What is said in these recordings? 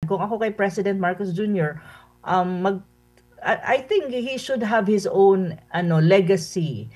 Kung ako kay President Marcos Jr., um, mag I think he should have his own legacy.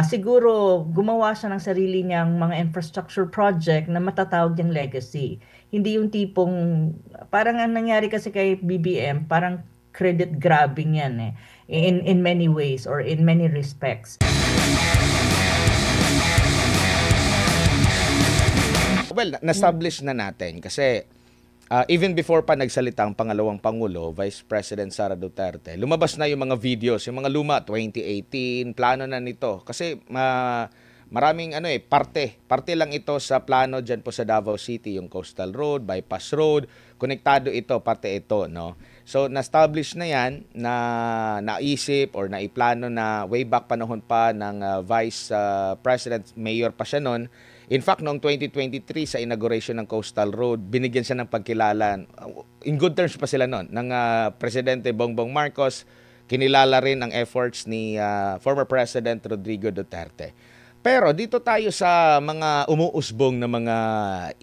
Siguro gumawa siya ng sarili niyang mga infrastructure project na matatawag niyang legacy. Hindi yung tipong parang ang nangyari kasi kay BBM, parang credit grabbing yan in many ways or in many respects. Well, na-establish na natin kasi even before pa nagsalita ang pangalawang Pangulo, Vice President Sara Duterte, lumabas na yung mga videos, yung mga luma, 2018, plano na nito. Kasi maraming parte lang ito sa plano dyan po sa Davao City, yung Coastal Road, Bypass Road, konektado ito, parte ito, no? So, na-establish na yan, na naisip or naiplano na way back panahon pa ng Vice President, Mayor pa siya noon. In fact, noong 2023 sa inauguration ng Coastal Road, binigyan siya ng pagkilala. In good terms pa sila noon ng Presidente Bongbong Marcos. Kinilala rin ang efforts ni former President Rodrigo Duterte. Pero dito tayo sa mga umuusbong na mga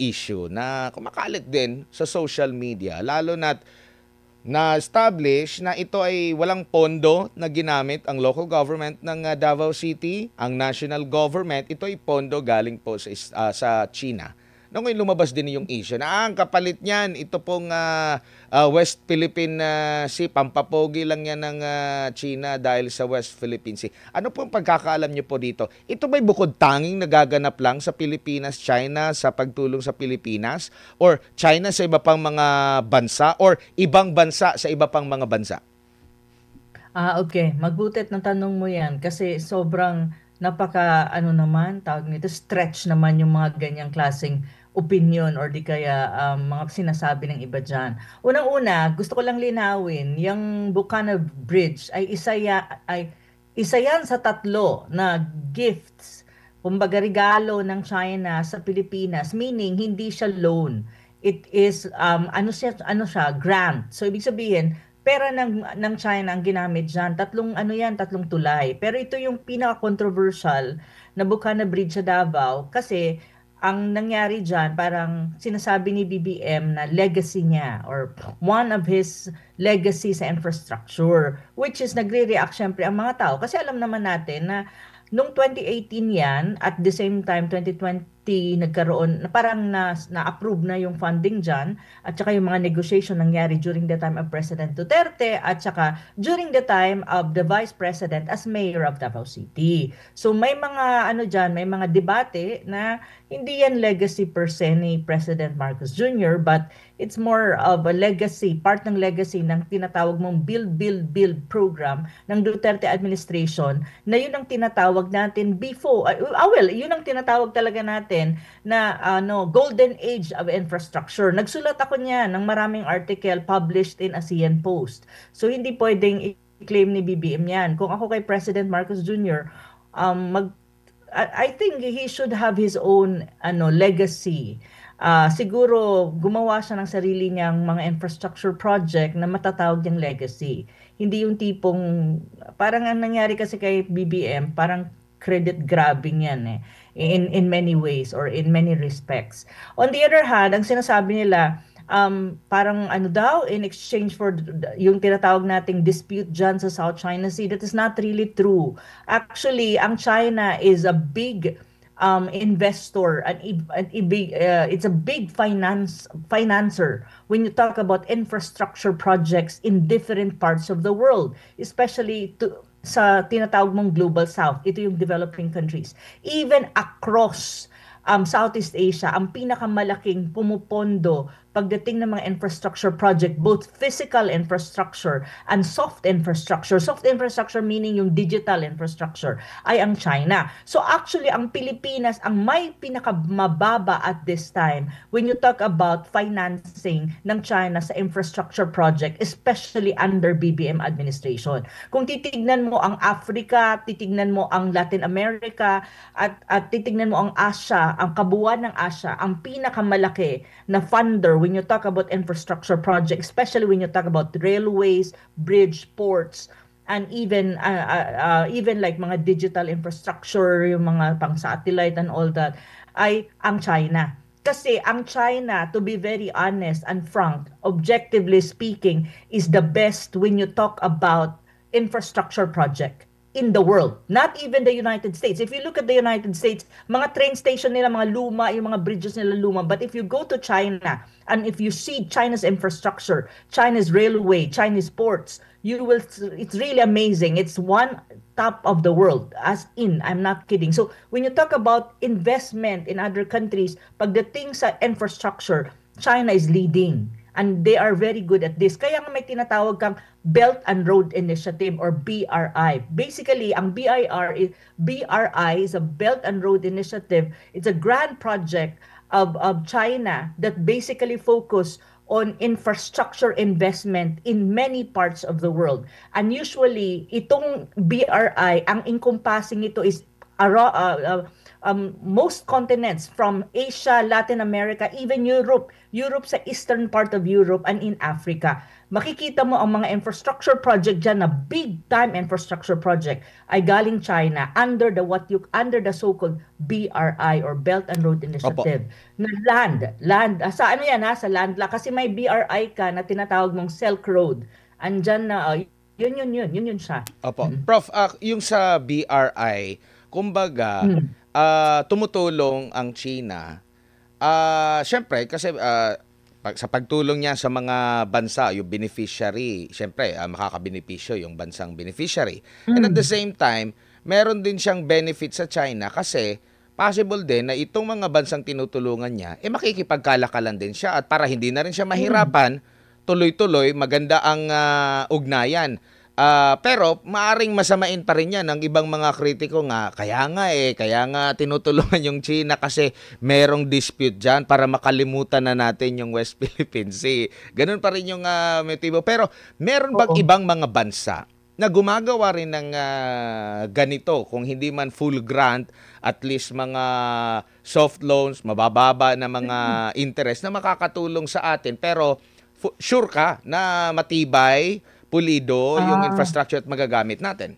issue na kumakalit din sa social media, lalo na-establish na ito ay walang pondo na ginamit ang local government ng Davao City, ang national government, ito ay pondo galing po sa China. No, ngayon lumabas din yung issue na ang kapalit niyan, ito pong West Philippine Sea, pampapogi lang yan ng China dahil sa West Philippine Sea. Ano pong pagkakaalam niyo po dito? Ito ba'y bukod tanging nagaganap lang sa Pilipinas, China sa pagtulong sa Pilipinas? Or China sa iba pang mga bansa? Or ibang bansa sa iba pang mga bansa? Okay. Magbutit na tanong mo yan kasi sobrang tawag nito, stretch naman yung mga ganyang klaseng opinion or di kaya mga sinasabi ng iba dyan. Unang-una, gusto ko lang linawin, yung Bukana Bridge ay isa yan sa tatlo na gifts, kumbaga regalo ng China sa Pilipinas, meaning hindi siya loan. It is ano siya, grant. So ibig sabihin, pera ng China ang ginamit diyan. Tatlong tulay. Pero ito yung pinaka-controversial na Bukana Bridge sa Davao kasi ang nangyari diyan parang sinasabi ni BBM na legacy niya or one of his legacy sa infrastructure, which is nagre-react syempre ang mga tao kasi alam naman natin na nung 2018 yan, at the same time 2020 nagkaroon, parang na-approve na yung funding dyan, at saka yung mga negotiation nangyari during the time of President Duterte, at saka during the time of the Vice President as Mayor of Davao City. So may mga dyan, may mga debate na hindi yan legacy per se ni President Marcos Jr., but it's more of a legacy, part ng legacy ng tinatawag mong Build, Build, Build program ng Duterte administration na yun ang tinatawag natin before, yun ang tinatawag talaga natin na golden age of infrastructure. Nagsulat ako niyan ng maraming article published in ASEAN Post. So hindi pwedeng i-claim ni BBM yan. Kung ako kay President Marcos Jr., I think he should have his own legacy. Siguro gumawa siya ng sarili niyang mga infrastructure project na matatawag niyang legacy. Hindi yung tipong parang ang nangyari kasi kay BBM, parang credit grabbing yan in many ways or in many respects. On the other hand, ang sinasabi nila parang daw in exchange for yung tinatawag nating dispute dyan sa South China Sea, that is not really true. Actually, ang China is a big investor and it's a big financer when you talk about infrastructure projects in different parts of the world, especially sa tinatawag mong Global South. Ito yung developing countries. Even across Southeast Asia, ang pinakamalaking pumupondo pagdating ng mga infrastructure project, both physical infrastructure and soft infrastructure. Soft infrastructure meaning yung digital infrastructure ay ang China. So actually, ang Pilipinas ang may pinakamababa at this time when you talk about financing ng China sa infrastructure project, especially under BBM administration. Kung titignan mo ang Africa, titignan mo ang Latin America, at titignan mo ang Asia, ang kabuuan ng Asia, ang pinakamalaki na funder when you talk about infrastructure projects, especially when you talk about railways, bridge, ports, and even like mga digital infrastructure, yung mga pang-satellite and all that, ay ang China. Kasi ang China, to be very honest and frank, objectively speaking, is the best when you talk about infrastructure project in the world. Not even the United States. If you look at the United States, mga train station nila, mga luma, yung mga bridges nila luma. But if you go to China, and if you see China's infrastructure, China's railway, Chinese ports, you will, it's really amazing. It's one top of the world, as in, I'm not kidding. So when you talk about investment in other countries, pagdating sa infrastructure, China is leading. And they are very good at this. Kaya nga may tinatawag kang Belt and Road Initiative or BRI. Basically, ang BRI is a Belt and Road Initiative. It's a grand project of China that basically focus on infrastructure investment in many parts of the world. And usually, itong BRI, ang encompassing ito is most continents from Asia, Latin America, even Europe. Europe sa eastern part of Europe and in Africa. Makikita mo ang mga infrastructure project dyan na big time infrastructure project ay galing China under the so-called BRI or Belt and Road Initiative. Opo. Na land sa ano yan sa land la kasi may BRI ka na tinatawag mong Silk Road. Andyan na yun siya. Opo. Prof, yung sa BRI, kumbaga tumutulong ang China. Syempre kasi sa pagtulong niya sa mga bansa, yung beneficiary, syempre makakabenepisyo yung bansang beneficiary. And at the same time, meron din siyang benefit sa China kasi possible din na itong mga bansang tinutulungan niya, makikipagkalakalan din siya at para hindi na rin siya mahirapan, tuloy-tuloy, maganda ang ugnayan. Pero maaring masamain pa rin yan ng ibang mga kritiko nga. Kaya nga tinutulungan yung China kasi merong dispute dyan para makalimutan na natin yung West Philippine Sea. Ganun pa rin yung motibo. Pero meron bang ibang mga bansa na gumagawa rin ng ganito? Kung hindi man full grant, at least mga soft loans, mabababa na mga interest na makakatulong sa atin. Pero sure ka na matibay, pulido yung infrastructure at magagamit natin?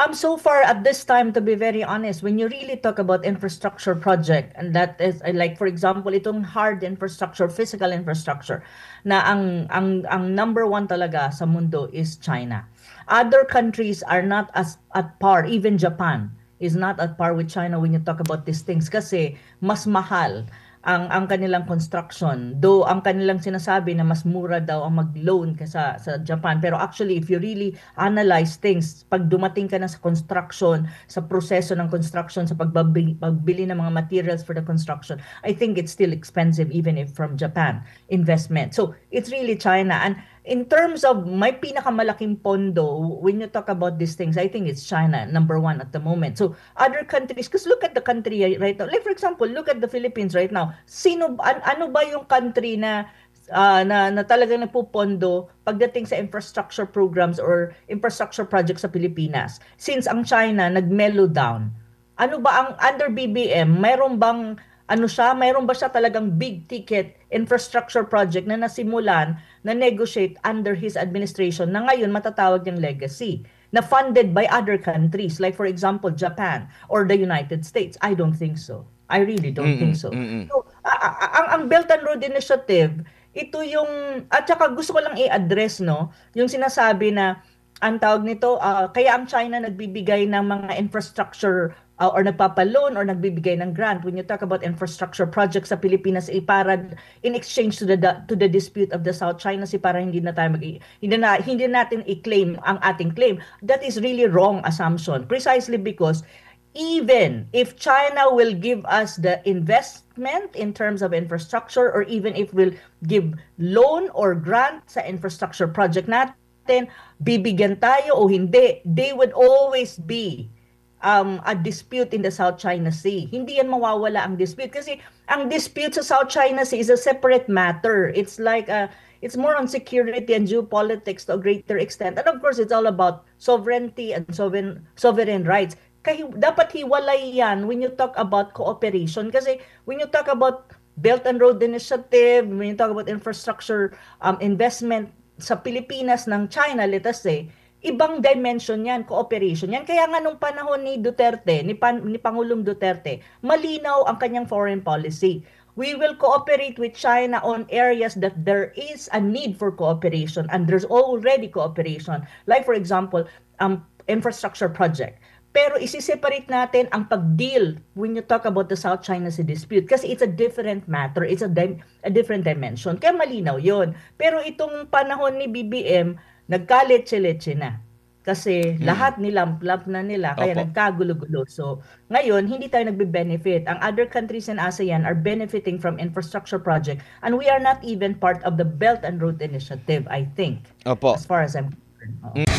So far at this time, to be very honest, when you really talk about infrastructure project, and that is like for example, itong hard infrastructure, physical infrastructure, na ang number one talaga sa mundo is China. Other countries are not as at par, even Japan is not at par with China when you talk about these things kasi mas mahal ang kanilang construction. Though ang kanilang sinasabi na mas mura daw ang mag-loan ka sa Japan. Pero actually, if you really analyze things, pag dumating ka na sa construction, sa proseso ng construction, sa pagbili ng mga materials for the construction, I think it's still expensive even if from Japan investment. So, it's really China. And in terms of may pinakamalaking pondo, when you talk about these things, I think it's China, number one at the moment. So, other countries, because look at the country right now. Like for example, look at the Philippines right now. Ano ba yung country na talagang nagpupondo pagdating sa infrastructure programs or infrastructure projects sa Pilipinas? Since ang China nag-mellow down, ano ba ang under BBM, mayroon ba siya talagang big ticket infrastructure project na nasimulan, na negotiate under his administration na ngayon matatawag niyang legacy, na funded by other countries, like for example, Japan or the United States? I don't think so. I really don't think so. So, ang Belt and Road Initiative, ito yung, at saka gusto ko lang i-address, no, yung sinasabi na, ang tawag nito, kaya ang China nagbibigay ng mga infrastructure or nagpapaloan or nagbibigay ng grant when you talk about infrastructure projects sa Pilipinas, para in exchange to the dispute of the South China Sea, para hindi natin i-claim ang ating claim. That is really wrong assumption, precisely because even if China will give us the investment in terms of infrastructure, or even if will give loan or grant sa infrastructure project natin, bibigyan tayo o hindi, they would always be a dispute in the South China Sea. Hindi yan mawawala ang dispute kasi ang dispute sa South China Sea is a separate matter. It's like it's more on security and geopolitics to a greater extent. And of course, it's all about sovereignty and sovereign rights. Dapat hiwalay yan when you talk about cooperation. Kasi when you talk about Belt and Road Initiative, when you talk about infrastructure investment sa Pilipinas ng China, let us say, ibang dimension yan, cooperation yan. Kaya nga nung panahon ni Duterte, ni Pangulong Duterte, malinaw ang kanyang foreign policy. We will cooperate with China on areas that there is a need for cooperation and there's already cooperation. Like for example, infrastructure project. Pero isi-separate natin ang pag-deal when you talk about the South China Sea dispute kasi it's a different matter, it's a different dimension. Kaya malinaw yon. Pero itong panahon ni BBM, nagkaletse-letse na. Kasi lahat nilamp na nila, kaya nagkagulo-gulo. So, ngayon, hindi tayo nagbe-benefit. Ang other countries in ASEAN are benefiting from infrastructure project and we are not even part of the Belt and Road Initiative, I think. Opo. As far as I'm concerned.